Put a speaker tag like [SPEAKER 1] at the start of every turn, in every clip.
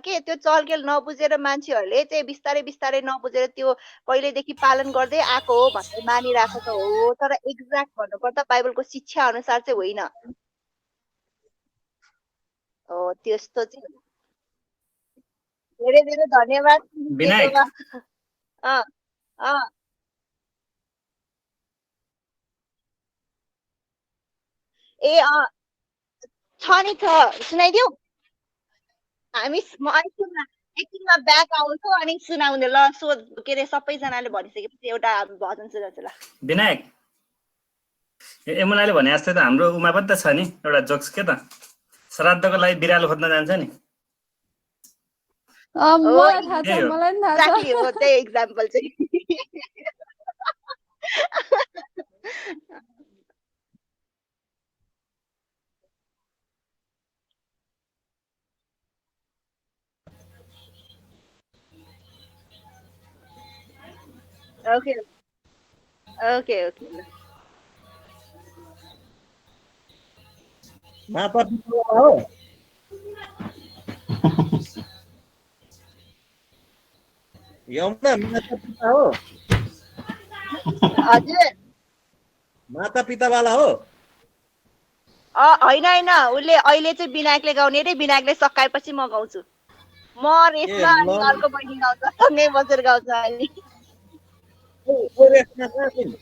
[SPEAKER 1] के त्यो चलखेल नबुझेर मान्छेहरूले चाहिँ बिस्तारै बिस्तारै नबुझेर त्यो पहिलेदेखि पालन गर्दै आएको हो भनेर मानिरहेको त हो। तर एक्ज्याक्ट भन्नुपर्दा बाइबलको शिक्षा अनुसार चाहिँ होइन। हो त्यस्तो चाहिँ धेरै धेरै धन्यवाद
[SPEAKER 2] विनायक
[SPEAKER 1] अँ अँ ए अँ छ नि छ सुनाइदिऊ हामी म एकछिनमा एकछिनमा ब्याक आउँछु अनि सुनाउने ल सोध के अरे सबैजनाले भनिसकेपछि एउटा भजन सुनाउँछु ल
[SPEAKER 2] विनायक यमुनाले भने जस्तै त हाम्रो उमा पनि त छ नि एउटा जोक्स के त श्राद्धको लागि बिरालो खोज्न जान्छ नि
[SPEAKER 3] मलाई थाहा छ
[SPEAKER 2] त्यही हो।
[SPEAKER 3] मलाई नि थाहा छ
[SPEAKER 1] एक्ज्याक्टली हो त्यही एक्जाम्पल चाहिँ ओके ओके ओके ल
[SPEAKER 4] माता पितावाला हो यमुना माता पिता हो
[SPEAKER 1] हजुर
[SPEAKER 4] माता पितावाला हो
[SPEAKER 1] होइन होइन उसले अहिले चाहिँ विनायकले गाउने रे विनायकले सकाएपछि म गाउँछु म रेसमा अनि
[SPEAKER 4] ल।
[SPEAKER 1] अर्को बहिनी गाउँछ सँगै बसेर गाउँछ अहिले
[SPEAKER 4] ओ रेसमा कहाँ छन्?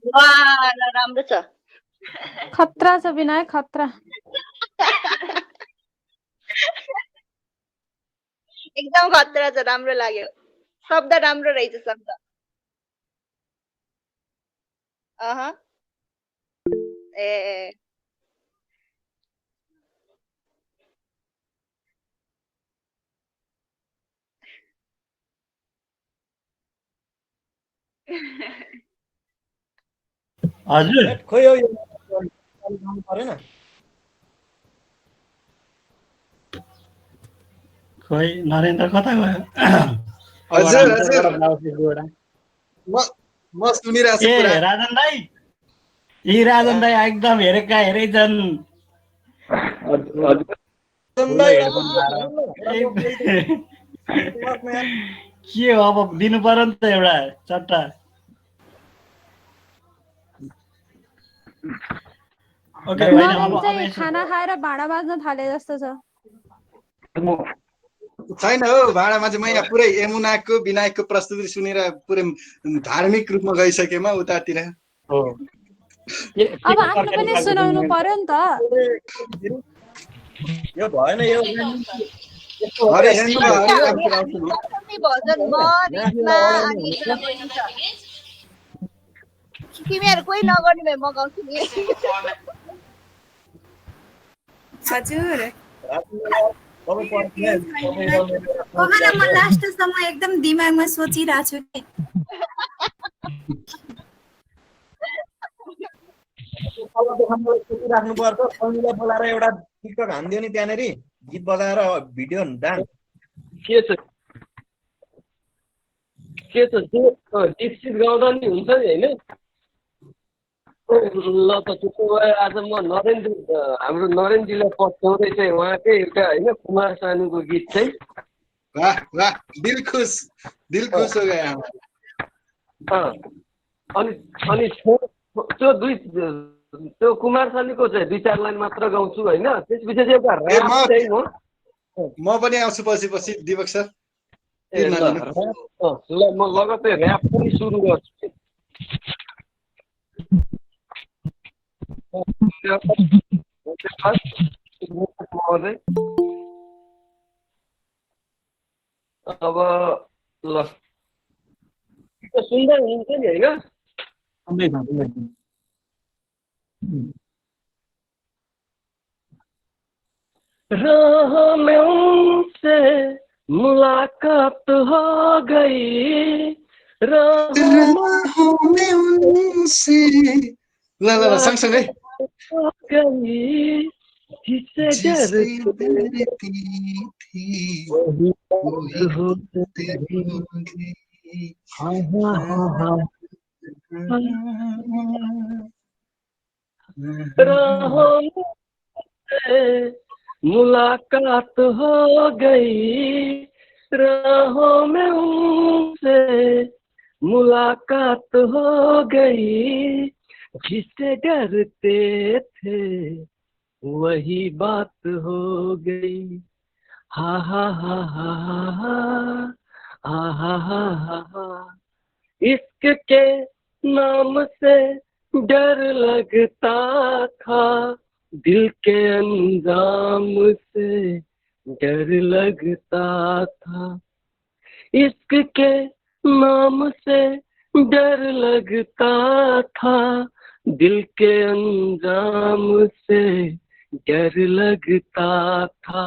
[SPEAKER 1] वाह ल राम्रो छ
[SPEAKER 3] खतरा छ विनायक खतरा
[SPEAKER 1] एकदम खतरा छ राम्रो लाग्यो शब्द राम्रो रहेछ शब्द अह ए
[SPEAKER 2] हजुर
[SPEAKER 4] हेट, खोइ हो यो गाउनु परेन
[SPEAKER 2] खोइ नरेन्द्र कता गयो
[SPEAKER 5] हजुर
[SPEAKER 2] अबराम
[SPEAKER 5] हजुर
[SPEAKER 2] एउटा ब्लाउज पिस गएर।
[SPEAKER 5] म सुनिरहेको छु
[SPEAKER 2] ए
[SPEAKER 5] पुरा
[SPEAKER 2] राजन दाई यी राजन दाई एकदम हेरेका हेरै छन् ठुलो हेडफोन लाएर के हो अब दिनु पर्यो नि त एउटा चट्टा ओके होइन
[SPEAKER 3] नरेन
[SPEAKER 2] अब
[SPEAKER 3] चाहिँ
[SPEAKER 2] यसो
[SPEAKER 3] खाना खाएर भाँडा बाज्न थाले जस्तो छ।
[SPEAKER 5] छैन हो भाँडामा चाहिँ म यहाँ पुरै यमुनाको विनायकको प्रस्तुति सुनेर पुरै धार्मिक रूपमा गइसकेमा उतातिर
[SPEAKER 2] हो
[SPEAKER 3] अब आफ्नो पनि सुनाउनु पर्यो नि त।
[SPEAKER 4] यो भएन यो
[SPEAKER 5] हरेस दिनु
[SPEAKER 1] एउटा
[SPEAKER 5] हरेस
[SPEAKER 1] दशमी भजन म रिस्मा अनि इन्द्र बहिनी छ तिमीहरू कोही नगर्ने भए म गाउँछु नि
[SPEAKER 6] हजुर
[SPEAKER 4] तपाईँ
[SPEAKER 6] म लास्टसम्म एकदम दिमागमा सोचिरहेको छु कि
[SPEAKER 4] राख्नु पर्छ समीलाई बोलाएर एउटा टिकटक हानिदियो नि त्यहाँनिर गीत बजाएर भिडियो डान्स
[SPEAKER 7] के छ गीत गाउँदा नि हुन्छ नि होइन। ल त त्यसो भए आज म हाम्रो नरेनजीलाई पठाउँदै चाहिँ उहाँकै एउटा होइन कुमार सानुको गीत चाहिँ
[SPEAKER 5] वाह वाह दिल खुश हो गया
[SPEAKER 7] अनि अनि त्यो त्यो कुमार सानुको चाहिँ 2-4 लाइन मात्र गाउँछु होइन। त्यसपछि चाहिँ एउटा ऱ्याप चाहिँ
[SPEAKER 5] म पनि आउँछु पछि दिपक सर
[SPEAKER 7] ल म लगत्तै ऱ्याप पनि सुरु गर्छु। अब ल सुन्दै हुनुहुन्छ नि होइन। राह में उनसे मुलाकात हो गई
[SPEAKER 5] राहों में उनसे ल सँगसँगै
[SPEAKER 7] हो गई जिससे डरती
[SPEAKER 5] थी
[SPEAKER 7] वही
[SPEAKER 5] वही
[SPEAKER 7] हो
[SPEAKER 5] गई
[SPEAKER 7] हाँ हाँ हाँ हाँ राहों में मुलाकात हो गई राहों में उनसे मुलाकात हो गई जिससे डरते थे वही बात हो गई हा हा हा हा हा हा हा हा इश्क के नाम से डर लगता था दिल के अंजाम से डर लगता था इश्क के नाम से डर लगता था दिल के अंजाम से डर लगता था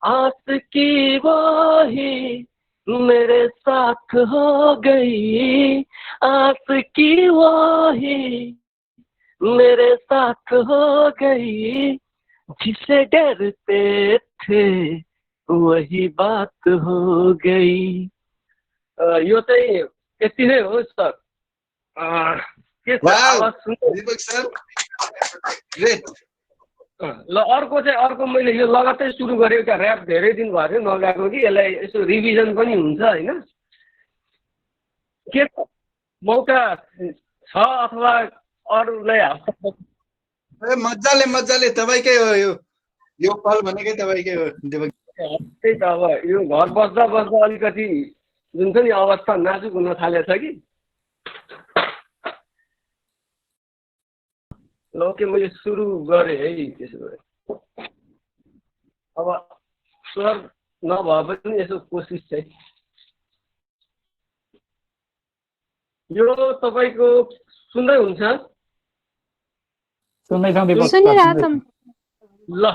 [SPEAKER 7] आस की वही मेरे साथ हो गई आस की वही मेरे साथ हो गई जिसे डरते थे वही बात हो गई। यो चाहिँ यति नै हो सर। के छ आवाज सुन्नु
[SPEAKER 5] दीपक सर ग्रेट
[SPEAKER 7] ल अर्को मैले यो लगातार सुरु गरेँ एउटा ऱ्याप धेरै दिन भयो नगाएको कि यसलाई यसो रिभिजन पनि हुन्छ होइन। के मौका छ अथवा अरूलाई
[SPEAKER 5] ए मजाले तपाईकै हो यो पल भनेकै तपाईकै हो दीपक।
[SPEAKER 7] त्यही त अब यो घर बस्दा अलिकति जुन छ नि अवस्था नाजुक हुन थालेछ कि ल ओके मैले सुरु गरेँ है। त्यसो भए अब स्वर नभए पनि यसो कोसिस चाहिँ यो तपाईँको सुन्दै हुन्छ?
[SPEAKER 2] सुन्दैछौँ दिपक सर,
[SPEAKER 3] सुनिरहेछौँ।
[SPEAKER 7] ल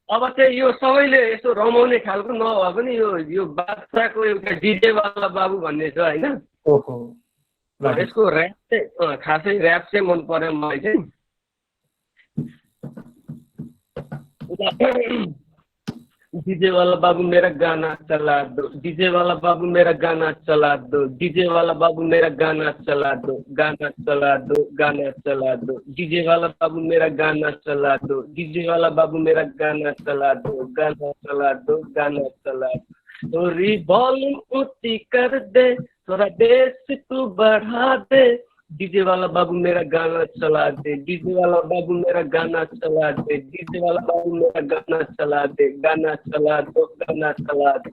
[SPEAKER 7] अब चाहिँ यो सबैले यसो रमाउने खालको नभए पनि यो बादशाहको एउटा डिजे वाला बाबु भन्ने छ होइन?
[SPEAKER 2] ओहो ल
[SPEAKER 7] यसको ऱ्याप चाहिँ खासै ऱ्याप चाहिँ मन पर्यो मलाई चाहिँ। डीजे वाला बाबू मेरा गाना चला दो, डीजे वाला बाबू मेरा गाना चला दो, डीजे वाला बाबू मेरा गाना चला दो, गाना चला दो, गाना चला दो, डीजे वाला बाबू मेरा गाना चला दो, डीजे वाला बाबू मेरा गाना चला दो, गाना चला दो, गाना चला दो। थोड़ी वॉल्यूम ऊंची कर दे, थोड़ा बेस तू बढ़ा दे, डीजे वाला बाबू मेरा गाना चला दे, डीजे वाला बाबू मेरा गाना चला दे, डीजे वाला बाबू मेरा गाना चला दे, गाना चला दो, गाना चला दो।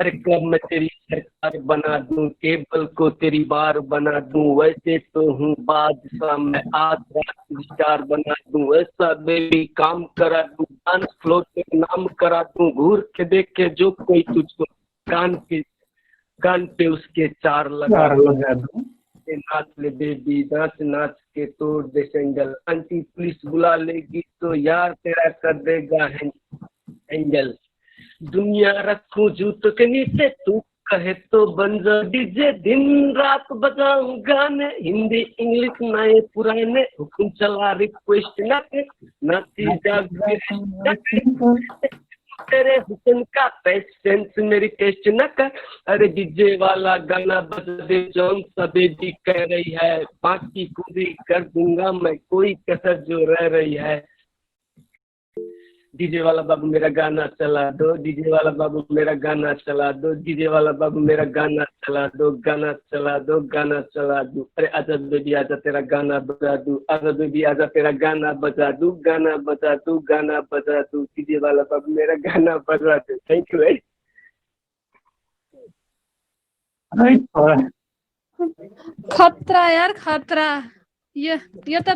[SPEAKER 7] अरे क्लब में तेरी सरकार बना दूं, टेबल को तेरी बार बना दूं, वैसे तो हूँ बादशाह मैं, आज रात स्टार बना दूं, ऐसा बेबी काम करा दूं, डांस फ्लोर पे नाम करा दूं, घूर के देख के जो कोई तुझको कान पे उसके चार लगा दूं। नाच ले बेबी, नाच नाच के तोड़ दे सेंगल, आंटी पुलिस बुला लेगी तो यार तेरा कर देगा एंगल। दुनिया रखूं जूतों के नीचे, तू कहे तो बन जा डीजे, दिन रात बजाऊं गाने, हिंदी इंग्लिश नए पुराने, हुक्म चला रिक्वेस्ट ना कर, नाची जाग तेरे हुस्न का पेशेंस मेरी टेस्ट न कर। अरे डीजे वाला गाना बजा दे, जौन सा बेबी कह रही है, बाकी पूरी कर दूंगा मैं, कोई कसर जो रह रही है। डीजे वाला बाबू मेरा गाना चला दो, डीजे वाला बाबू मेरा गाना चला दो, डीजे वाला बाबू मेरा गाना चला दो, गाना चला दो, गाना चला दो। अरे आजा बेबी आजा तेरा गाना बजा दूं, आजा बेबी आजा तेरा गाना बजा दूं, गाना बजा दूं, गाना बजा दूं, डीजे वाला बाबू मेरा गाना बजा दो। थैंक यू भाई।
[SPEAKER 3] खतरा यार खतरा। यो त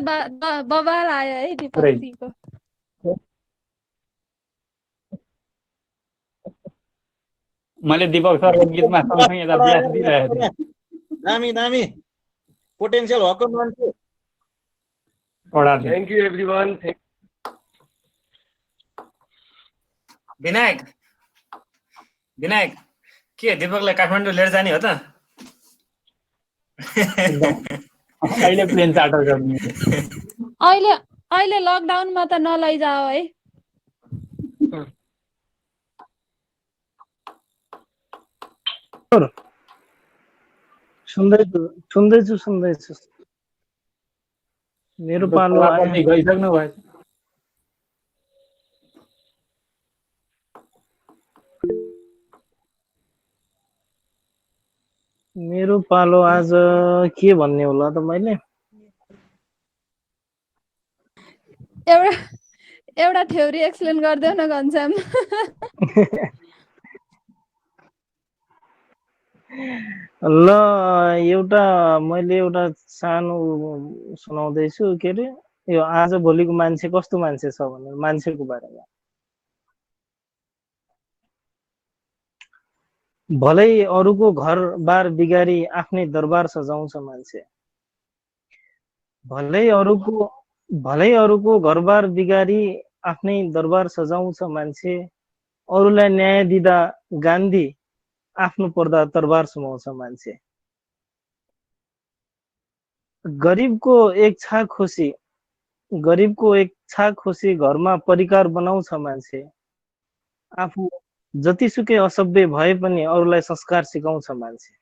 [SPEAKER 3] बवाल आयो है दिपकजीको।
[SPEAKER 2] मैले दिपक सरको गीतमा सँगसँगै यता ब्यास दिइरहेको थिएँ।
[SPEAKER 4] दामी दामी पोटेन्सियल भएको मान्छे।
[SPEAKER 7] Thank you everyone.
[SPEAKER 2] Vinayak Vinayak के दिपकलाई काठमाडौँ लिएर जाने हो त? अहिले प्लेन चार्टर गर्ने।
[SPEAKER 3] अहिले लकडाउनमा त नलैजाओ है।
[SPEAKER 8] सुन्दैछु मेरो पालो
[SPEAKER 2] गइसक्नु भयो।
[SPEAKER 8] मेरो पालो आज के भन्ने होला त मैले
[SPEAKER 3] एउटा थ्योरी एक्सप्लेन गर्देऊ न घनश्याम।
[SPEAKER 8] ल मैले एउटा सानो सुनाउँदैछु के अरे यो आज भोलिको मान्छे कस्तो मान्छे छ भनेर मान्छेको बारेमा। भलै अरूको घर बार बिगारी आफ्नै दरबार सजाउँछ मान्छे। भलै अरूको घरबार बिगारी आफ्नै दरबार सजाउँछ मान्छे। अरूलाई न्याय दिँदा गान्धी आफ्नो पर्दा तरबार समाउँछ मान्छे। गरीबको एक छाक खुसी घरमा परिकार बनाउँछ मान्छे। आफू जतिसुकै असभ्य भए पनि अरूलाई संस्कार सिकाउँछ मान्छे।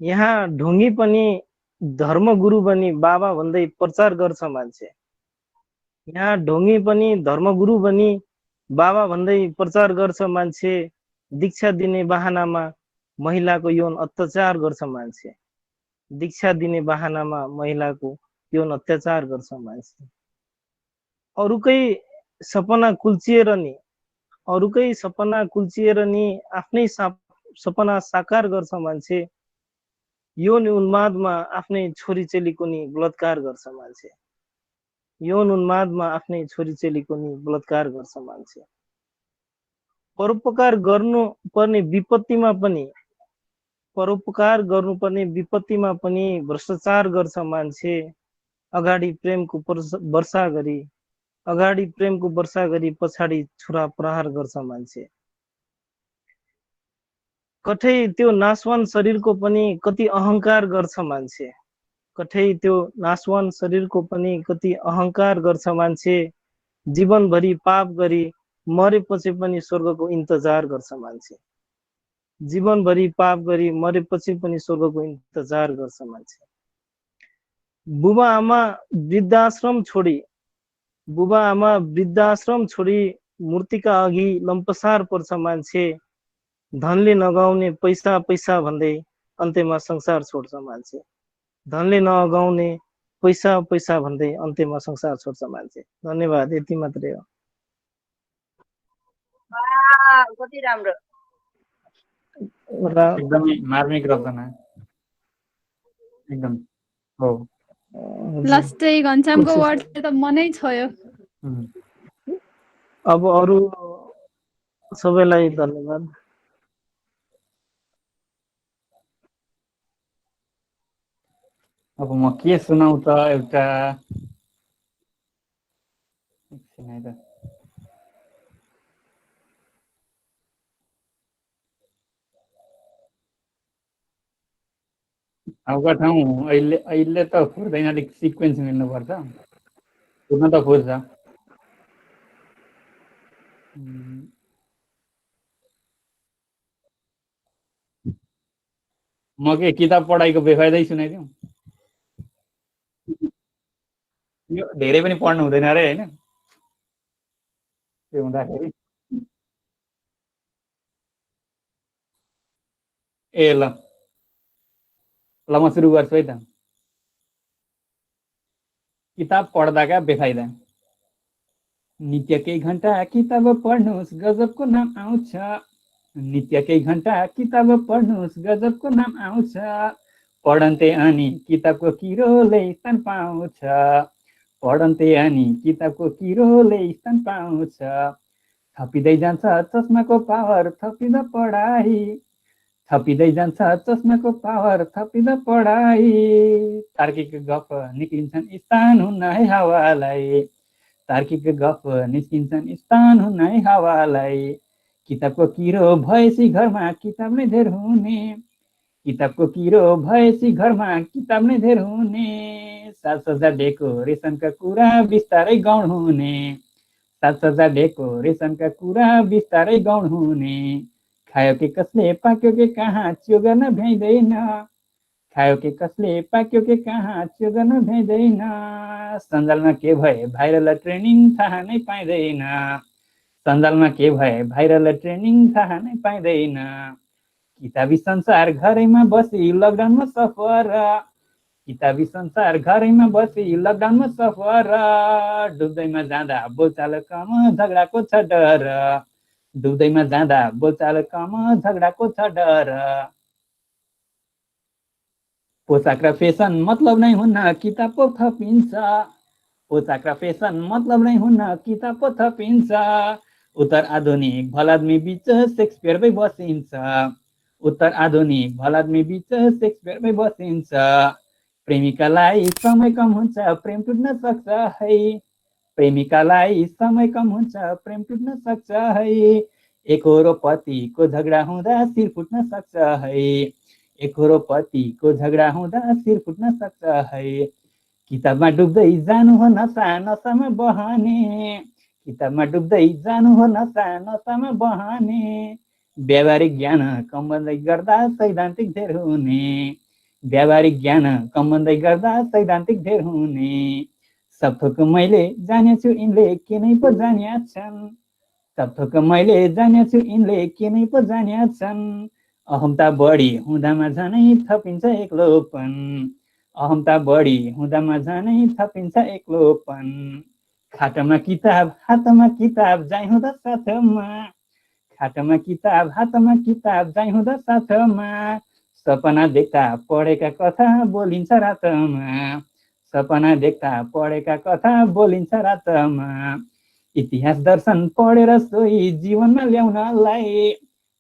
[SPEAKER 8] यहाँ ढुङ्गी पनि धर्मगुरु बनी बाबा भन्दै प्रचार गर्छ मान्छे। यहाँ ढुङ्गी पनि धर्मगुरु बनी बाबा भन्दै प्रचार गर्छ मान्छे। दीक्षा दिने बहानामा महिलाको यौन अत्याचार गर्छ मान्छे। दीक्षा दिने बहानामा महिलाको यौन अत्याचार गर्छ मान्छे। अरूकै सपना कुल्चिएर नि आफ्नै सपना साकार गर्छ मान्छे। यौन उन्मादमा आफ्नै छोरी चेलीको नि बलात्कार गर्छ मान्छे। यौन उन्मादमा आफ्नै छोरी चेलीको नि बलात्कार गर्छ मान्छे। परोपकार गर्नु पर्ने विपत्तिमा पनि परोपकार गर्नुपर्ने विपत्तिमा पनि भ्रष्टाचार गर्छ मान्छे। अगाडि प्रेमको वर्षा गरी पछाडि छुरा प्रहार गर्छ मान्छे। कठै त्यो नासवान शरीरको पनि कति अहंकार गर्छ मान्छे। कठै त्यो नासवान शरीरको पनि कति अहंकार गर्छ मान्छे। जीवनभरि पाप गरी मरेपछि पनि स्वर्गको इन्तजार गर्छ मान्छे। जीवनभरि पाप गरी मरेपछि पनि स्वर्गको इन्तजार गर्छ मान्छे। बुबा आमा वृद्धाश्रम छोडी मूर्तिका अघि लम्पसार पर्छ मान्छे। धनले नगाउने पैसा पैसा भन्दै अन्त्यमा संसार छोड्छ मान्छे। धनले नगाउने पैसा पैसा भन्दै अन्त्यमा संसार छोड्छ मान्छे। धन्यवाद, यति मात्रै हो।
[SPEAKER 1] कति राम्रो।
[SPEAKER 2] एकदमै मार्मिक रचना एकदम हो।
[SPEAKER 3] लास्टै घनश्यामको वर्ड त मनै छोयो।
[SPEAKER 8] अब अरू सबैलाई धन्यवाद।
[SPEAKER 2] अब म के सुनाउ त एउटा एकछिन है त। आउका ठाउँ अहिले त फुर्दैन, अलिक सिक्वेन्स मिल्नुपर्छ। फुर्न त फुर्छ। म के किताब पढाइको बेफाइदै सुनाइदिउँ? यो धेरै पनि पढ्नु हुँदैन अरे होइन? त्यो हुँदाखेरि ए ल म सुरु गर्छु है त। किताब पढ्दाका बेफाइदा। नित्यकै घण्टा किताब पढ्नुहोस् गजबको नाम आउँछ। नित्यकै घण्टा किताब पढ्नुहोस् गजबको नाम आउँछ। पढन्ते अनि किताबको किरोले स्थान पाउँछ। पढन्ते अनि किताबको किरोले स्थान पाउँछ। थपिँदै जान्छ चस्माको पावर थपिँदा पढाइ। थपिँदै जान्छ चस्माको पावर थपिँदा पढाइ। तार्किक गफ निक्लिन्छन् स्थान हुन्न है हावालाई। तार्किक गफ निस्किन्छन् स्थान हुन्न है हावालाई। किताबको किरो भएपछि घरमा किताब नै धेर हुने। किताबको किरो भएपछि घरमा किताब नै धेर हुने। साजसज्जा डेकोरेसनका कुरा बिस्तारै गौण हुने। साजसज्जा डेकोरेसनका कुरा बिस्तारै गौण हुने। खायो के कसले पाक्यो के कहाँ च्यो गर्न भ्याइँदैन। खायो के कसले पाक्यो के कहाँ च्यो गर्न भ्याइँदैन। सञ्जालमा के भए भाइरल ट्रेनिङ थाहा नै पाइँदैन। सञ्जालमा के भए भाइरल ट्रेनिङ थाहा नै पाइँदैन। किताबी संसार घरैमा बसी लकडाउनमा सफर। किताबी संसार घरैमा बसी लकडाउनमा सफर। डुब्दैमा जाँदा बोलचाल कम झगडाको छ डर। डुब्दैमा जाँदा बोलचाल कम झगडाको छ डर। पोसाक र फेसन मतलब नै हुन्न किताब पो थपिन्छ। पोसाक र फेसन मतलब नै हुन्न किताब पो थपिन्छ। उत्तर आधुनिक भलादमी बिच सेक्सपियरमै बसिन्छ। उत्तर आधुनिक भलादमी बिच सेक्सपियरमै बसिन्छ। प्रेमिकालाई समय कम हुन्छ प्रेम टुट्न सक्छ है। प्रेमिकालाई समय कम हुन्छ प्रेम टुट्न सक्छ है। एकहोरो पतिको झगडा हुँदा शिर फुट्न सक्छ है। एकहोरो पतिको झगडा हुँदा शिर फुट्न सक्छ है। किताबमा डुब्दै जानु हो नसा नसामा बहने। किताबमा डुब्दै जानु हो नसा नसामा बहने। व्यावहारिक ज्ञान कम बन्दै गर्दा सैद्धान्तिक धेर हुने। व्यावहारिक ज्ञान कम बन्दै गर्दा सैद्धान्तिक धेर हुने। सब थोक मैले जानेछु यिनले के नै पो जान्या छन्। सब थोक मैले जानेछु यिनले के नै पो जान्या छन्। अहमता बढी हुँदामा झनै थपिन्छ एक्लोपन। अहमता बढी हुँदामा झनै थपिन्छ एक्लोपन। खाटामा किताब हातमा किताब जाइ हुँदा साथमा। खाटामा किताब हातमा किताब जाइ हुँदा साथमा। सपना देख्दा पढेका कथा बोलिन्छ रातमा। सपना देख्दा पढेका कथा बोलिन्छ रातमा। इतिहास दर्शन पढेर सोही जीवनमा ल्याउनलाई।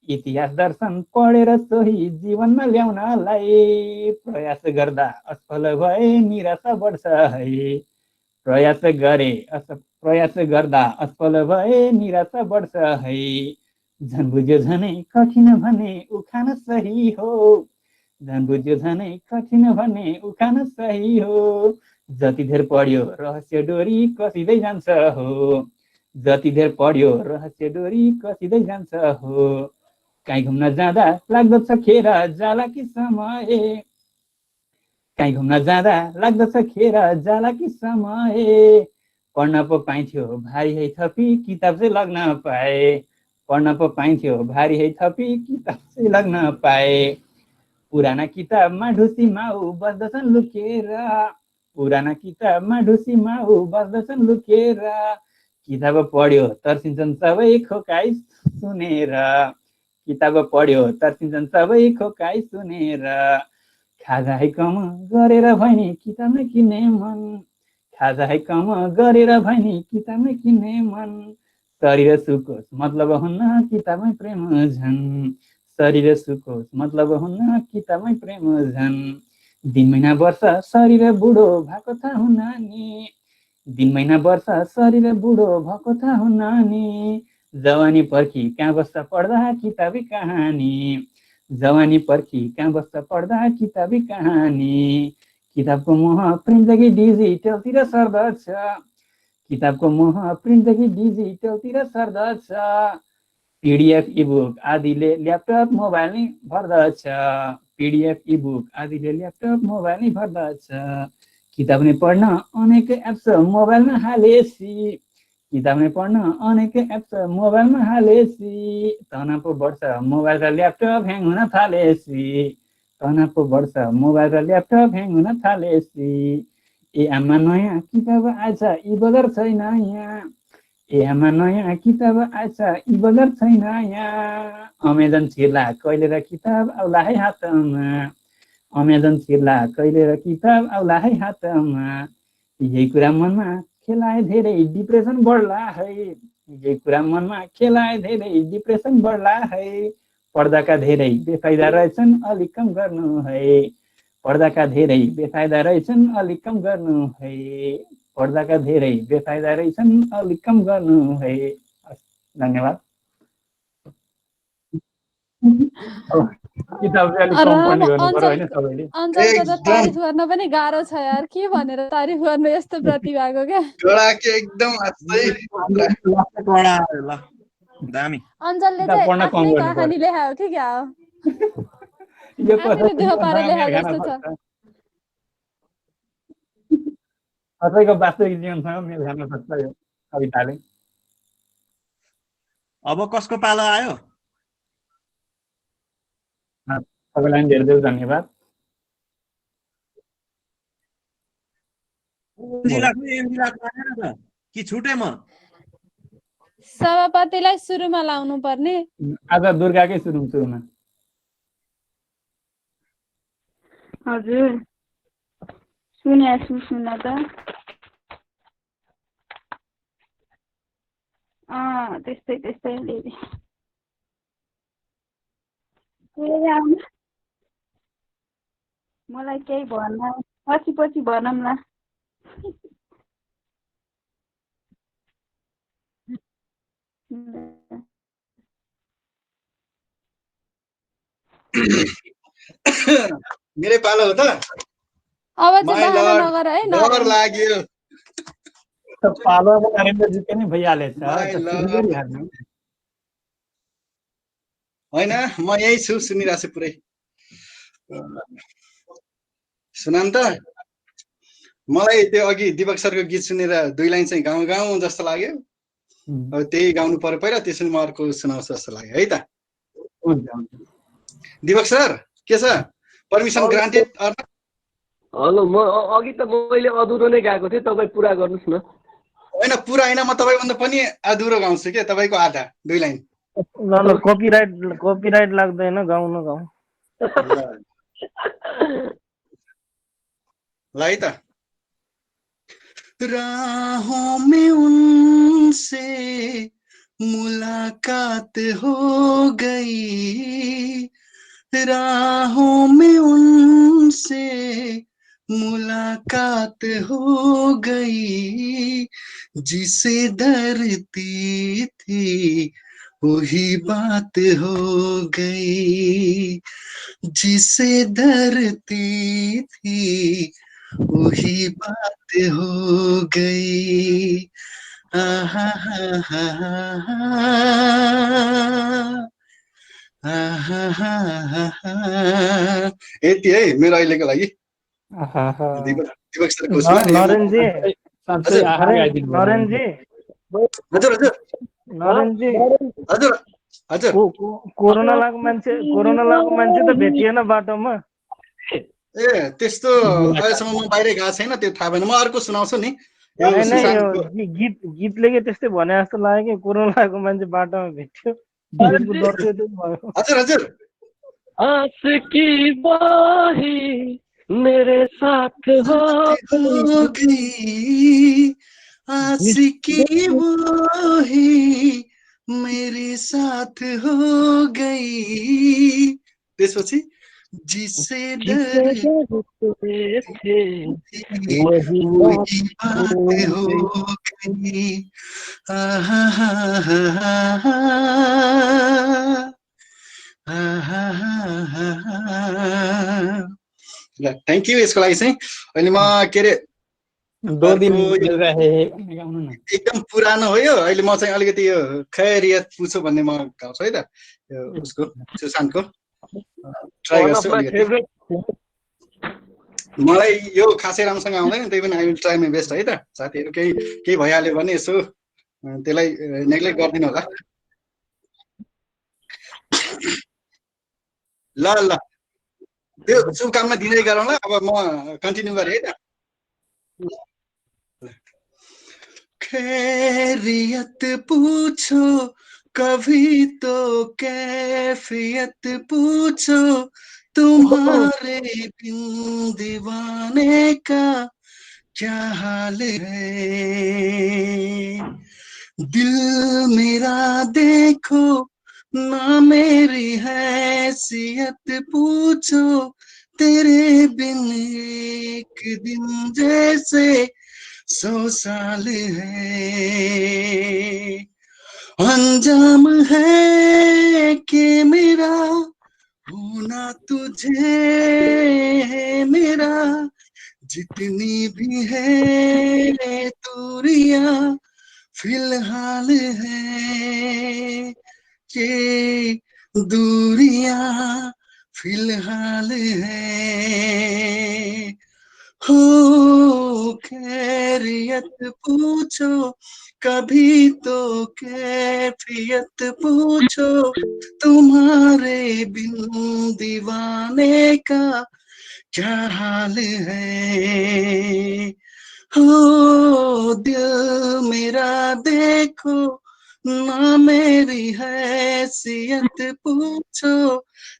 [SPEAKER 2] इतिहास दर्शन पढेर सोही जीवनमा ल्याउनलाई प्रयास गर्दा असफल भए निराशा बढ्छ है। प्रयास गर्दा असफल भए निराशा बढ्छ है। झन् बुझ्यो झनै कठिन भने उखान सही हो। झन् बुझ्यो झनै कठिन भने उखान सही हो। जति धेर पढ्यो रहस्य डोरी कसिँदै जान्छ हो। जति धेर पढ्यो रहस्य डोरी कसिँदै जान्छ हो। काहीँ घुम्न जाँदा लाग्दछ खेर जाला कि समय। काहीँ घुम्न जाँदा लाग्दछ खेर जाला कि समय। पढ्न पो पाइन्थ्यो भारी है थपी किताब चाहिँ लग्न पाए। पढ्न पो पाइन्थ्यो भारी है थपी किताब चाहिँ लग्न पाए। पुराना किताबमा ढुसी माउ बस्दछन् लुकेर। पुराना किताबमा ढुसी माउ बस्दछन् लुकेर। किताब पढ्यो तर्सिन्छन् सबै खोकाइ सुनेर। किताब पढ्यो तर्सिन्छन् सबै खोकाइ सुनेर। खाजा है कम गरेर भैनी किताब नै किन्ने मन। खाजा है कम गरेर भैनी किताब नै किन्ने मन। शरीर सुकोस् मतलब हुन्न किताबमै प्रेम झन्। शरीर सुकोस् मतलब हुन्न किताबमै प्रेम झन्। दिन महिना वर्ष शरीर बुढो भएको थाहा हुन्न नि। दिन महिना वर्ष शरीर बुढो भएको थाहा हुन्न नि। जवानी पर्खी कहाँ बस्छ पढ्दा किताबी कहानी। जवानी पर्खी कहाँ बस्छ पढ्दा किताबी कहानी। किताबको मोह प्रिन्टदेखि डिजिटलतिर सर्दछ। किताबको मोह प्रिन्टदेखि डिजिटलतिर सर्दछ। पिडिएफ इबुक आदिले ल्यापटप मोबाइल नै भर्दछ। पिडिएफ इबुक आदिले ल्यापटप मोबाइल नै भर्दछ। किताब नै पढ्न अनेक एप्स मोबाइलमा हालेसी। किताब नै पढ्न अनेक एप्स मोबाइलमा हालेसी। तनाव पो बढ्छ मोबाइल र ल्यापटप ह्याङ हुन थालेसी। तनाव पो बढ्छ मोबाइल र ल्यापटप ह्याङ हुन थालेसी। ए आमा नयाँ किताब आएछ यी बजार छैन यहाँ। ए आमा नयाँ किताब आएछ यी बजार छैन यहाँ। अमेजन छिर्ला कहिले र किताब आउला है हातमा। अमेजन छिर्ला कहिले र किताब आउला है हातमा। यही कुरा मनमा खेलाए धेरै डिप्रेसन बढ्ला है। यही कुरा मनमा खेलाए धेरै डिप्रेसन बढ्ला है। पढ्दाका धेरै बेफाइदा रहेछन् अलिक कम गर्नु है। पढ्दाका धेरै बेफाइदा रहेछन् अलिक कम गर्नु है। पढ्दाका धेरै बेफाइदा रहेछन् अलिक कम गर्नु है। धन्यवाद। किताब चाहिँ अलिक कम पढ्ने गर्नु पर्यो होइन सबैले।
[SPEAKER 3] अञ्चलको त
[SPEAKER 5] एकदम
[SPEAKER 3] तारिफ गर्न पनि गाह्रो छ यार। के भनेर तारिफ गर्नु यस्तो प्रतिभाको क्या।
[SPEAKER 5] कडा के एकदम अझै
[SPEAKER 4] ल दामी।
[SPEAKER 3] अञ्चलले
[SPEAKER 2] किताब
[SPEAKER 3] चाहिँ
[SPEAKER 2] पढ्न कम
[SPEAKER 3] आफ्नै
[SPEAKER 2] गर्नु
[SPEAKER 3] कहानी लेखायो कि क्या हो।
[SPEAKER 2] यो
[SPEAKER 3] आफैले दुःख पारेर लेखाएको
[SPEAKER 2] खान
[SPEAKER 3] जस्तो छ।
[SPEAKER 2] सक्छ। कसैको वास्तविक जीवनसँग मेल खान सक्छ यो कविताले।
[SPEAKER 4] अब कसको पालो आयो?
[SPEAKER 2] तपाईँलाई धेरै धेरै धन्यवाद।
[SPEAKER 4] कि छुटे म?
[SPEAKER 3] सभापतिलाई सुरुमा लाउनु पर्ने।
[SPEAKER 2] आज दुर्गाकै सुरुमा।
[SPEAKER 6] हजुर सुन त। त्यस्तै अलिअलि। मलाई केही भन्न पछि भनौँला।
[SPEAKER 5] मेरै पालो हो त।
[SPEAKER 3] अब चाहिँ
[SPEAKER 5] My
[SPEAKER 3] बहाना
[SPEAKER 5] lord,
[SPEAKER 3] नगर है
[SPEAKER 5] डर लाग्यो।
[SPEAKER 2] पालो नरेन्द्र जित्ते नै भइहालेछ।
[SPEAKER 5] My
[SPEAKER 2] सुरु
[SPEAKER 5] lord।
[SPEAKER 2] गरिहाल्नु।
[SPEAKER 5] होइन म यही छु सुनिरहेको छु पुरै। सुनाम त मलाई त्यो अघि दिपक सरको गीत सुनेर दुई लाइन चाहिँ गाउँ गाउँ जस्तो लाग्यो। अब त्यही गाउनु पर्यो पहिला त्यसपछि म अर्को सुनाउँछु जस्तो लाग्यो है त।
[SPEAKER 2] हुन्छ।
[SPEAKER 5] दिपक सर के छ? Permission granted?
[SPEAKER 7] हेलो म अघि त मैले अधुरो नै गाएको थिएँ, तपाईँ पुरा गर्नुहोस् न।
[SPEAKER 5] होइन पुरा होइन, म तपाईँभन्दा पनि अधुरो गाउँछु क्या, तपाईँको आधा दुई लाइन।
[SPEAKER 8] ल कपिराइट लाग्दैन गाउनु गाउँ।
[SPEAKER 5] ल है त। राहों में उनसे मुलाकात हो गई राहों में उनसे, मुलाकात हो गई जिसे डरती थी वही बात हो गई, जिसे डरती थी वही बात हो गई। आहा हा हा हा। यति है मेरो अहिलेको लागि।
[SPEAKER 2] आहा
[SPEAKER 5] दिपक सरको उसमा
[SPEAKER 8] नरेनजी
[SPEAKER 2] साँच्चै आहा गाइदिनु भयो
[SPEAKER 8] नरेनजी
[SPEAKER 5] हजुर हजुर
[SPEAKER 8] नरेनजी
[SPEAKER 5] हजुर हजुर
[SPEAKER 8] कोरोना लागेको मान्छे त भेटिएन बाटोमा।
[SPEAKER 5] ए त्यस्तो अहिलेसम्म म बाहिर गएको छैन, त्यो थाहा भएन। म अर्को सुनाउँछु नि यो
[SPEAKER 8] होइन यो
[SPEAKER 5] सुशान्तको।
[SPEAKER 8] गीतले के त्यस्तै भने जस्तो लाग्यो कि कोरोना लागेको मान्छे बाटोमा भेट्यो त्यसको डर चाहिँ त्यो भयो।
[SPEAKER 5] हजुर हजुर
[SPEAKER 7] आशिकी वही मेरे साथ हो
[SPEAKER 5] गई, आशिकी वही मेरे साथ हो गई, त्यसपछि जिसे
[SPEAKER 7] डरते थे
[SPEAKER 5] वही बात हो गई। आहा हा हा हा ल थ्याङ्क यू। यसको लागि चाहिँ अहिले म के अरे
[SPEAKER 2] दो दिन
[SPEAKER 5] अर्को
[SPEAKER 2] मिल रहे गाउनु न।
[SPEAKER 5] एकदम पुरानो हो यो। अहिले म चाहिँ अलिकति यो खैरियत पुछु भन्ने म गाउँछु है त, यो उसको सुशान्तको ट्राई
[SPEAKER 7] One of
[SPEAKER 5] गर्छु
[SPEAKER 7] my
[SPEAKER 5] अलिकति।
[SPEAKER 7] favorite.
[SPEAKER 5] मलाई यो खासै राम्रोसँग आउँदैन, त्यही पनि I will try my best है त। साथीहरू केही भइहाल्यो भने यसो त्यसलाई नेग्लेक्ट गरिदिनु होला। ल ल त्यो शुभकामना दिँदै गरौँला। अब म कन्टिन्यू गरेँ है त। खैरियत पूछो कभी तो कैफियत पूछो, तुम्हारे बिन दीवाने का क्या हाल है। दिल मेरा देखो ना मेरी हैसियत पूछो, तेरे बिन एक दिन जैसे 100 साल है। अंजाम है कि मेरा होना तुझे मेरा, जितनी भी है दूरियां फिलहाल है, ये दूरियां फिलहाल है। हो खैरियत पूछो कभी तो कैफियत पूछो, तुम्हारे बिन दीवाने का क्या हाल है। हो दिल मेरा देखो ना मेरी हैसियत पूछो,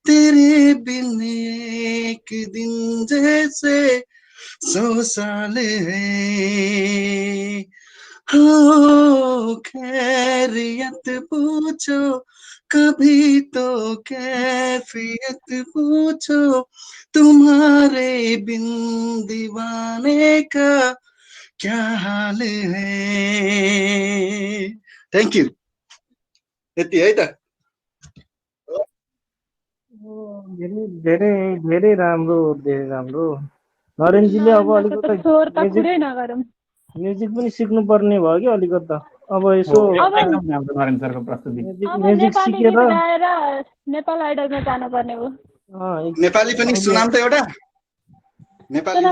[SPEAKER 5] तेरे बिन एक दिन जैसे 100 साल है। हो खैरियत पूछो कभी तो कैफियत पूछो, तुम्हारे बिन दीवाने का क्या हाल है। Thank you. यति है त।
[SPEAKER 8] धेरै धेरै राम्रो नरेनजीले अब अलिकति म्युजिक पनि सिक्नु पर्ने भयो कि अलिकति। अब यसो
[SPEAKER 2] एकदम राम्रो नरेन सरको प्रस्तुति।
[SPEAKER 8] म्युजिक सिकेर
[SPEAKER 6] नेपाल आइडलमा जानुपर्ने हो।
[SPEAKER 5] नेपाली पनि सुनाम त एउटा नेपाली ल।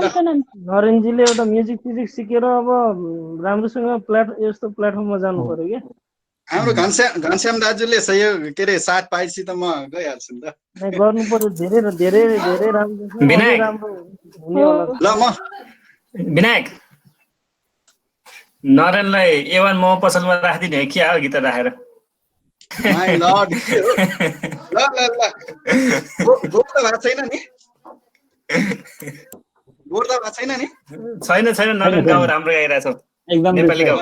[SPEAKER 8] नरेनजीले एउटा म्युजिक सिकेर अब राम्रोसँग यस्तो प्लेटफर्ममा जानु पर्यो कि।
[SPEAKER 5] हाम्रो घनश्याम दाजुले सहयोग के अरे साथ पाएपछि त म गइहाल्छु नि त।
[SPEAKER 8] गर्नु पर्यो। धेरै धेरै धेरै राम्रो
[SPEAKER 5] ल म
[SPEAKER 7] विनायक नरेनलाई A1 मोमो पसलमा राखिदिने हो कि अघि त राखेर।
[SPEAKER 5] माइ लर्ड ल ल ल गोड त भएको छैन नि? गोड त भएको छैन नि?
[SPEAKER 7] छैन नरेन गाउँ राम्रो गाइरहेछौ
[SPEAKER 2] एकदम
[SPEAKER 7] नेपाली गाउँ।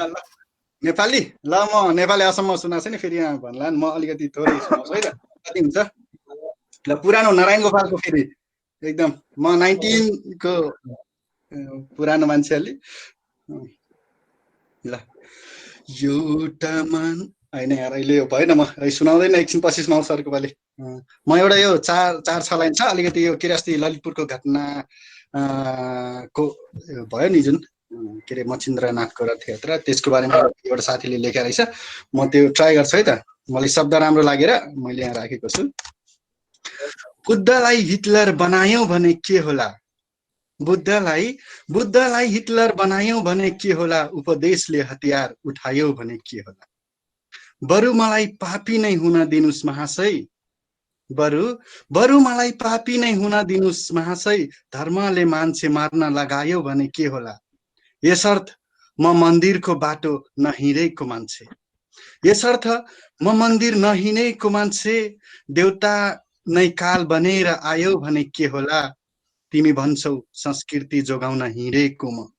[SPEAKER 5] नेपाली ल म नेपाली असममा सुनाएको छु नि फेरि यहाँ भन्ला म अलिकति थोरै सुनाउँछु है त कति हुन्छ ल पुरानो नारायण गोपालको फेरि एकदम म 19 को पुरानो मान्छे अलि ल एउटा मन होइन यार अहिले यो भएन म सुनाउँदैन एकछिन पछि सुनाउँछु अर्को पालि म एउटा यो चार छ लाइन छ अलिकति यो के अरे अस्ति ललितपुरको घटना को भयो नि जुन के अरे मच्छिन्द्रनाथको रथयात्रा त्यसको बारेमा एउटा साथीले लेखेर रहेछ म त्यो ट्राई गर्छु है त मलाई शब्द राम्रो लागेर मैले यहाँ राखेको छु बुद्धलाई हिटलर बनायौ भने के होला बुद्धलाई हिटलर बनायौ भने के होला उपदेशले हतियार उठायौ भने के होला बरु मलाई पापी नै हुन दिनुस् महाशय बरु मलाई पापी नै हुन दिनुस् महाशय धर्मले मान्छे मार्न लगायो भने के होला यसर्थ म मन्दिरको बाटो नहिँडेको मान्छे यसर्थ म मन्दिर नहिँडेको मान्छे देउता नै काल बनेर आयो भने के होला तिमी भन्छौ संस्कृति जोगाउन हिँडेको म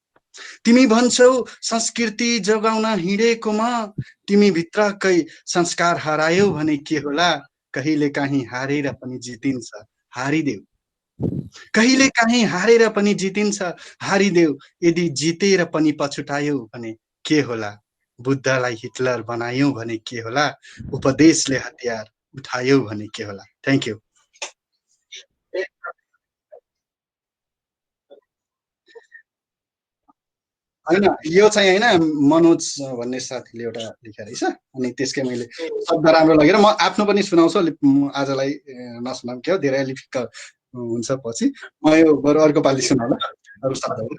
[SPEAKER 5] तिमी भन्छौ संस्कृति जोगाउन हिँडेको म तिमी भित्रकै संस्कार हरायौ भने के होला कहिले काहीँ हारेर पनि जितिन्छ हारिदेऊ कहिले काहीँ हारेर पनि जितिन्छ हारिदेऊ यदि जितेर पनि पछुटायौ भने के होला बुद्धलाई हिटलर बनायौ भने के होला उपदेशले हतियार उठायौ भने के होला थ्यांक यू होइन यो चाहिँ होइन मनोज भन्ने साथीले एउटा लेखेर रहेछ अनि त्यसकै मैले शब्द राम्रो लगेर म आफ्नो पनि सुनाउँछु अलिक आजलाई नसुनाऊँ क्या धेरै अलिक फिक्क हुन्छ पछि म यो बरु अर्को पालि सुनाउँला अरू शब्दहरू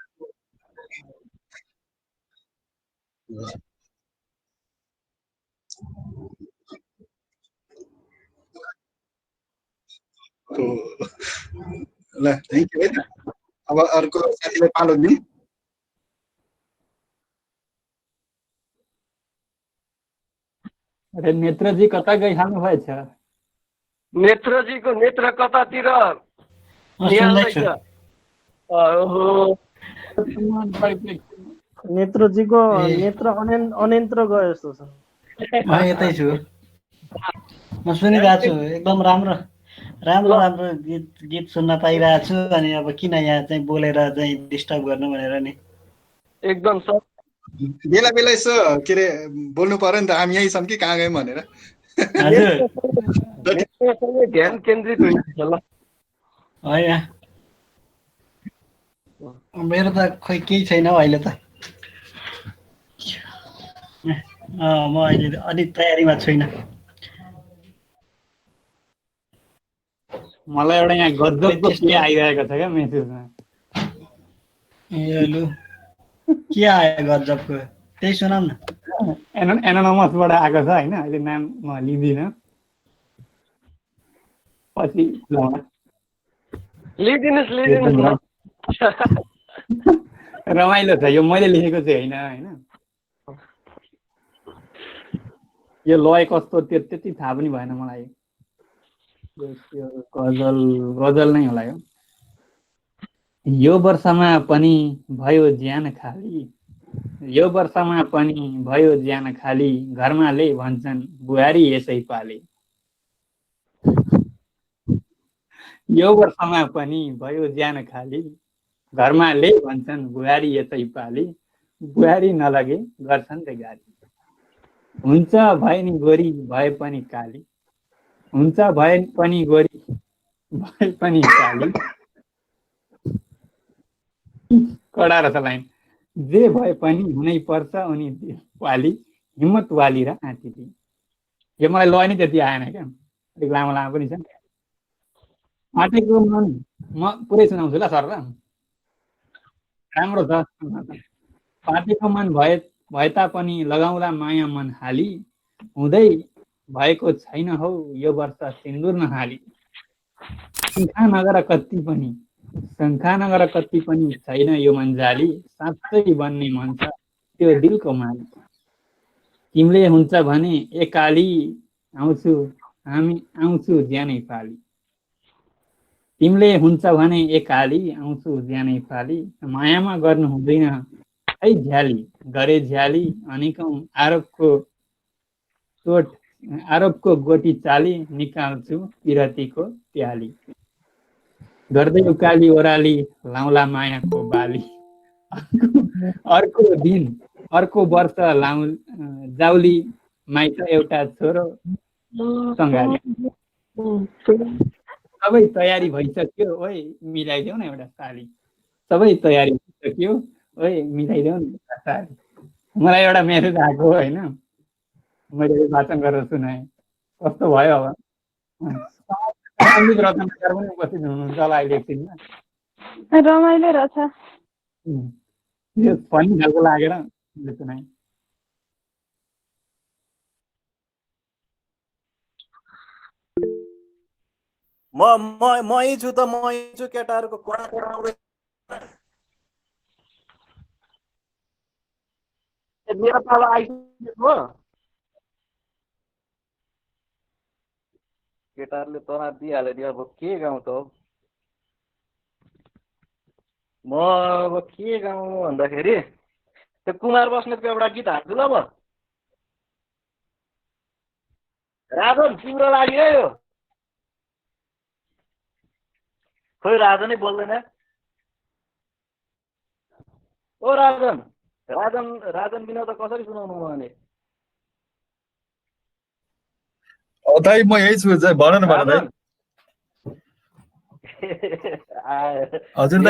[SPEAKER 5] ल थ्याङ्क यू है त अब अर्को साथीलाई पालो दिउँ
[SPEAKER 2] अरे नेत्रजी कता गइहाल्नु भएछ
[SPEAKER 7] नेत्रजीको नेत्र कतातिर
[SPEAKER 8] नेत्रजीको नेत्र अनेन्त्र गयो जस्तो छ
[SPEAKER 9] म यतै छु म सुनिरहेको छु एकदम राम्रो राम्रो राम्रो गीत सुन्न पाइरहेको छु अनि अब किन यहाँ चाहिँ बोलेर चाहिँ डिस्टर्ब गर्नु भनेर नि
[SPEAKER 7] एकदम सर
[SPEAKER 5] बेला बेला यसो के अरे बोल्नु पर्यो नि त हामी यहीँ छौँ कि कहाँ गयौँ भनेर
[SPEAKER 7] हजुर ध्यान केन्द्रित हुन्छ ल
[SPEAKER 9] होइन मेरो त खोइ केही छैन हौ अहिले त म अहिले अलिक तयारीमा छुइनँ
[SPEAKER 2] मलाई एउटा यहाँ गजबको के आइरहेको छ क्या मेसेजमा
[SPEAKER 9] ए लु के आयो गजबको त्यही सुनाऊ न
[SPEAKER 2] एनोनमसबाट आएको छ होइन अहिले नाम म लिँदिनँ पछि
[SPEAKER 7] लिदिनुहोस्
[SPEAKER 2] रमाइलो छ यो मैले लेखेको चाहिँ होइन यो लय कस्तो त्यति थाहा पनि भएन मलाई गजल नै होला यो वर्षमा पनि भयो ज्यान खाली यो वर्षमा पनि भयो ज्यान खाली घरमाले भन्छन् बुहारी यसै पाले यो वर्षमा पनि भयो ज्यान खाली घरमाले भन्छन् बुहारी यसै पाले बुहारी नलगे गर्छन् रे गाली हुन्छ भए नि गोरी भए पनि काली हुन्छ भए पनि गोरी भए पनि काली कडा रहेछ लाइन जे भए पनि हुनै पर्छ उनी वाली हिम्मत वाली र आँटी दिए यो मलाई लय नै त्यति आएन क्या अलिक लामो लामो पनि छ आँटेको मन म पुरै सुनाउँछु ल सर राम्रो छ पाटेको मन भए तापनि लगाउँला माया मन हाली हुँदै भएको छैन हौ यो वर्ष सिन्दुर नहाली शङ्खा नगर कति पनि छैन यो मन्जाली साँच्चै बन्ने मन छ त्यो दिलको माली तिमीले हुन्छ भने एकाली आउँछु ज्यानै पाली तिमीले हुन्छ भने एकाली आउँछु ज्यानै पाली मायामा गर्नु हुँदैन है झ्याली गरे झ्याली अनेकौं आरोपको गोटी चाली निकाल्छु पिरतीको प्याली गर्दै उकाली ओराली लाउला मायाको बाली अर्को वर्ष जाउली माइत एउटा छोरो सङ्घारी सबै तयारी भइसक्यो ओइ मिलाइदेऊ न एउटा साली सबै तयारी भइसक्यो ओइ मिलाइदेऊ न एउटा साली मलाई एउटा मेसेज आएको होइन मैले वाचन गरेर सुनाएँ कस्तो भयो अब रचनाकार पनि उपस्थित हुनुहुन्छ होला अहिले एकछिनमा
[SPEAKER 6] रमाइलो रहेछ
[SPEAKER 2] यो फनी खालको लागेर मैले सुनाएँ
[SPEAKER 4] म यही छु त म यही छु केटाहरूको कोडा आउँदै
[SPEAKER 7] मेरो तल आइसक्यो
[SPEAKER 4] केटाहरूले तना दिइहाल्यो नि अब के गाउँ त म अब के गाउँ भन्दाखेरि त्यो कुमार बस्नेतको एउटा गीत हाल्छु ल म राजन तिम्रो लागि है यो खोइ राजनै बोल्दैन ओ राजन बिना त कसरी सुनाउनु म अनि
[SPEAKER 10] दाइ म यही छु भन न दाइ हजुर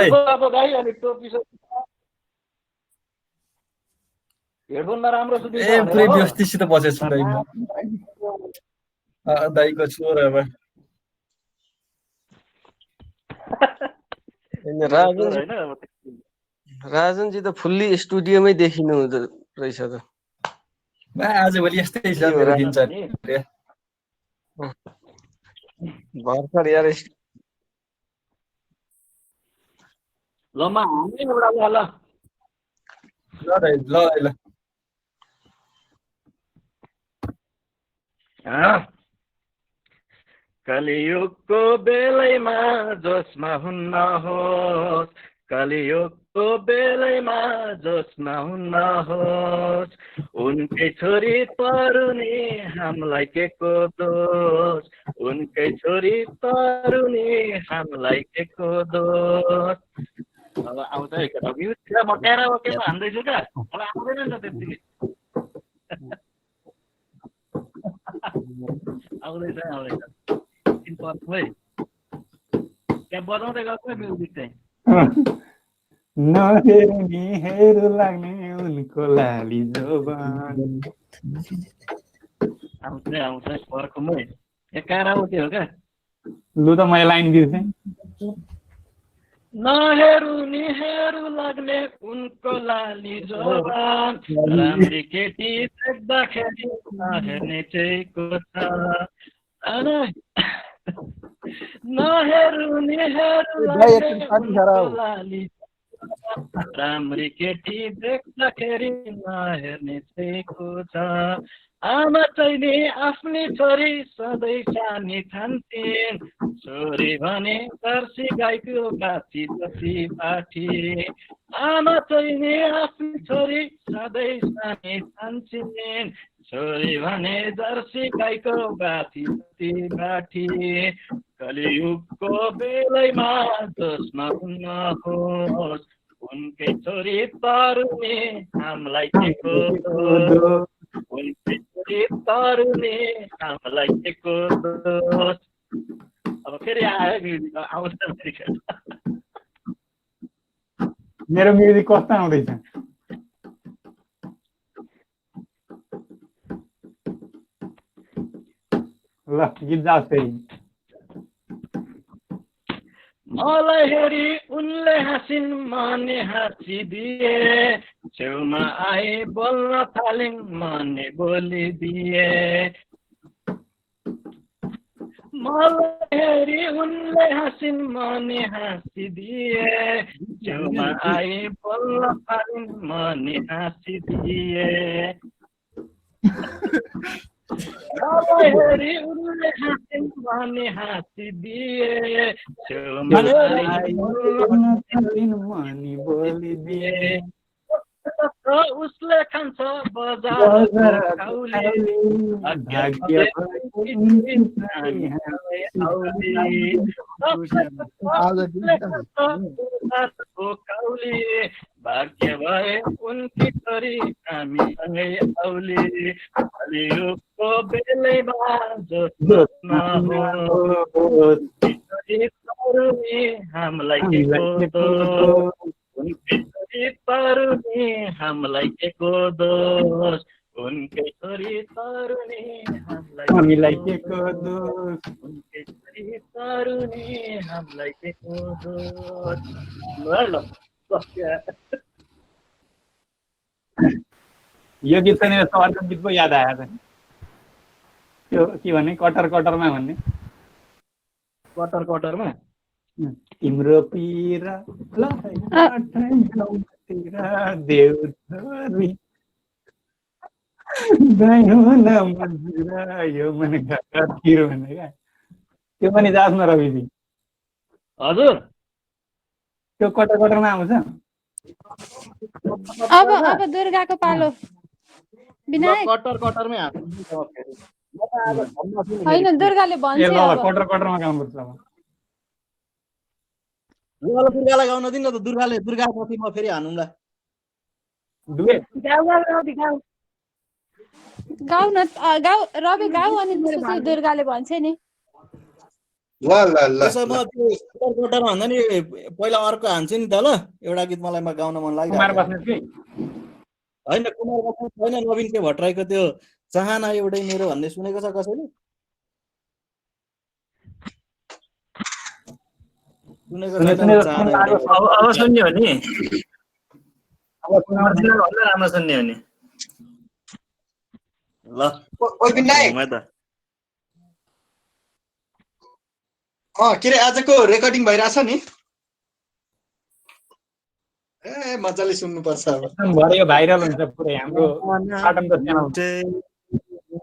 [SPEAKER 10] दाइ
[SPEAKER 4] अनि टोपी हेडफोनमा राम्रो सुनिन्छ
[SPEAKER 10] पुरै व्यवस्थित बसेको छु दाइ म दाइको छोरा अब
[SPEAKER 7] राजनजी त फुल्ली स्टुडियोमै देखिनु हुँदो रहेछ त
[SPEAKER 10] आजभोलि यस्तै छ मेरो दिनचर्या
[SPEAKER 7] भर्खर यार
[SPEAKER 4] ल म हाल्ने एउटा ल
[SPEAKER 10] दाइ ल ल
[SPEAKER 4] कलियुगको बेलैमा जोसमा हुन्न होस् कलियुगको बेलैमा जोसमा हुन्न होस् उनकै छोरी तरुनी हामीलाई के को दोष उनकै छोरी तरुनी हामीलाई के को दोष अब आउँछ है केटा म क्याराओकेमा हान्दैछु क्या अब आउँदैन नि त त्यतिकै आउँदैछ त्यहाँ बजाउँदै गएको म्युजिक चाहिँ
[SPEAKER 2] नहेर्ने हेरो लाग्ने उनको लाली जोबान
[SPEAKER 4] आउँछ पर्खमै क्याराओके हो क्या
[SPEAKER 2] लु त मैले लाइन बिर्सेँ
[SPEAKER 4] नहेरु निहेरु लाग्ने उनको लाली जोबान राम्री केटी देख्दाखेरि नहेर्ने चाहिँ को छ नहेरु निहेरु लाग्ने उनको लाली राम्री केटी देख्दाखेरि नहेर्ने चाहिँ को छ आमा चाहिँ आफ्नी छोरी सधैँ सानी ठान्थिन् छोरी भने जर्सी गाईको बाछी जसी पाठी आमा चाहिँ आफ्नी छोरी सधैँ सानी ठान्छिन् छोरी भने जर्सी गाईको बाछी जसी पाठी कलियुगको बेलैमा जोसमा हुन्न होस् उनकै छोरी तरुनी हामीलाई के को दोष उनकै छोरी तरुनी हामीलाई के को दोष अब फेरि आयो म्युजिक आउँछ
[SPEAKER 2] मेरो म्युजिक कस्तो आउँदैछ ल गीत जाओस् फेरि
[SPEAKER 4] मलाई हेरी उनले हाँसिन् मने हाँसिदिए छेउमा आए बोल्न थालिन् मने बोलिदिए मलाई हेरी उनले हाँसिन् मने हाँसिदिए छेउमा आए बोल्न थालिन् मने हाँसिदिए मलाई हेरी उनले हाँसिन् मने हाँसिदिए छेउमा आए बोल्न थालिन् मने बोलिदिए उसले खान्छ बजारको खाउली भाग्य भए उनकी छोरी हामी सँगै आउली कलियुगको बेलैमा जोस्न होस् तरुनी हामीलाई के दोष उनकै छोरी तरुनी हामीलाई के दोष उनकै छोरी तरुनी हामीलाई के दोष उनकै छोरी तरुनी हामीलाई के दोष ल
[SPEAKER 2] यो गीत चाहिँ मेरो अर्को गीत पो याद आयो त्यो के भन्ने कटर कटरमा भन्ने
[SPEAKER 4] कटर कटरमा
[SPEAKER 2] तिम्रो पिरा देउरी यो भने तिरो भन्ने क्या त्यो पनि जाओस् न रविजी
[SPEAKER 4] हजुर
[SPEAKER 2] त्यो कटर कटरमा आउँछ
[SPEAKER 3] अब दुर्गाको पालो विनायक
[SPEAKER 4] कटर कटरमै
[SPEAKER 3] होइन दुर्गाले भन्छ अब
[SPEAKER 2] कटर कटरमा गाउनुपर्छ अब
[SPEAKER 11] दुर्गालाई गाउन दिनु न त दुर्गापछि म फेरि हानुला
[SPEAKER 3] गाउ न गाउ रवि गाउ अनि त्यसपछि दुर्गाले भन्छ नि
[SPEAKER 5] ल ल ल
[SPEAKER 11] त्यसो म त्यो कटर भन्दा नि पहिला अर्को हान्छु नि त ल एउटा गीत मलाई गाउन मन
[SPEAKER 2] कुमार
[SPEAKER 11] लागिरहेको
[SPEAKER 2] बस्नेत कि
[SPEAKER 11] होइन कुमार बस्नेत छैन नवीन के भट्टराईको त्यो चाहना एउटै मेरो भन्ने सुनेको छ कसैले सुनेको छैन चाहना एउटै
[SPEAKER 7] अब सुन्ने हो नि अब कुमार जिल्ला भन्दा राम्रो सुन्ने हो नि
[SPEAKER 11] ल
[SPEAKER 5] ओइ विनायक के रे आजको रेकर्डिङ भइरहेछ नि ए मजाले सुन्नुपर्छ अब
[SPEAKER 2] भरे यो भाइरल हुन्छ पुरै हाम्रो पाटनको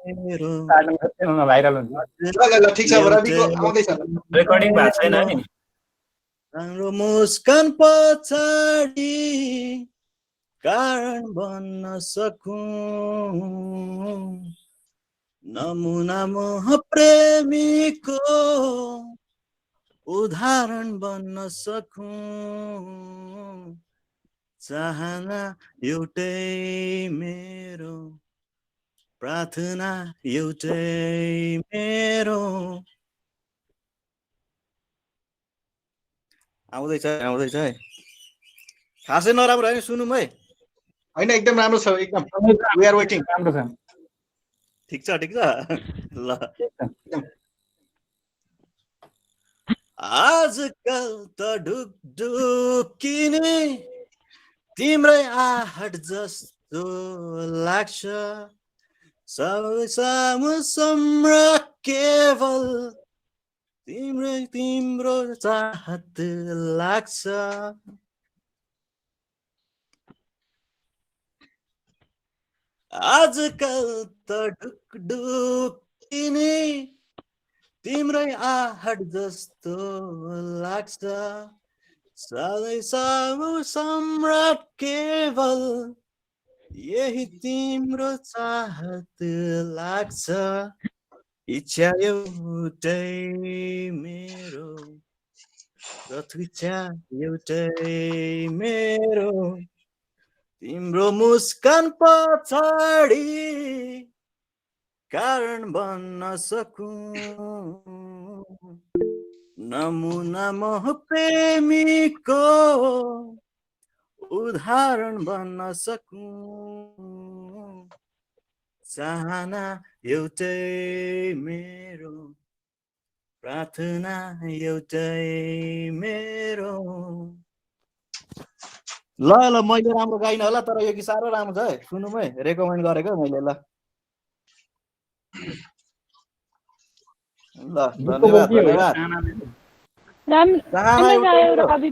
[SPEAKER 2] च्यानलमा भाइरल हुन्छ
[SPEAKER 5] ल ल ठिक छ रविको आउँदैछ
[SPEAKER 7] रेकर्डिङ भएको छैन नि
[SPEAKER 11] राम्रो मुस्कान पछाडि कारण बन्न सकूं नमुना मोह प्रेमीको उदाहरण बन्न सकूं चाहना एउटै मेरो प्रार्थना एउटै मेरो आउँदैछ है खासै नराम्रो होइन सुनौँ है
[SPEAKER 5] होइन एकदम राम्रो छ एकदम वी आर वेटिङ
[SPEAKER 2] राम्रो छ
[SPEAKER 11] ठिक छ ल आजकल त ढुकढुकिने तिम्रै आहट जस्तो लाग्छ सबै सामु सम्राट केवल तिम्रो चाहत लाग्छ आजकल त ढुकढुकिने तिम्रै आहट जस्तो लाग्छ सधैँ सामु सम्राट केवल यही तिम्रो चाहत लाग्छ इच्छा एउटै मेरो प्रतीक्षा एउटै मेरो तिम्रो मुस्कान पछाडि कारण बन्न सकूं नमुना मोह प्रेमीको उदाहरण बन्न सकूं चाहना एउटै मेरो प्रार्थना एउटै मेरो ल मैले राम्रो गाइन होला तर यो गीत साह्रो राम्रो छ है सुनौँ है रेकमेन्ड गरेको मैले ल धन्यवाद
[SPEAKER 6] राम्रो गायो रवि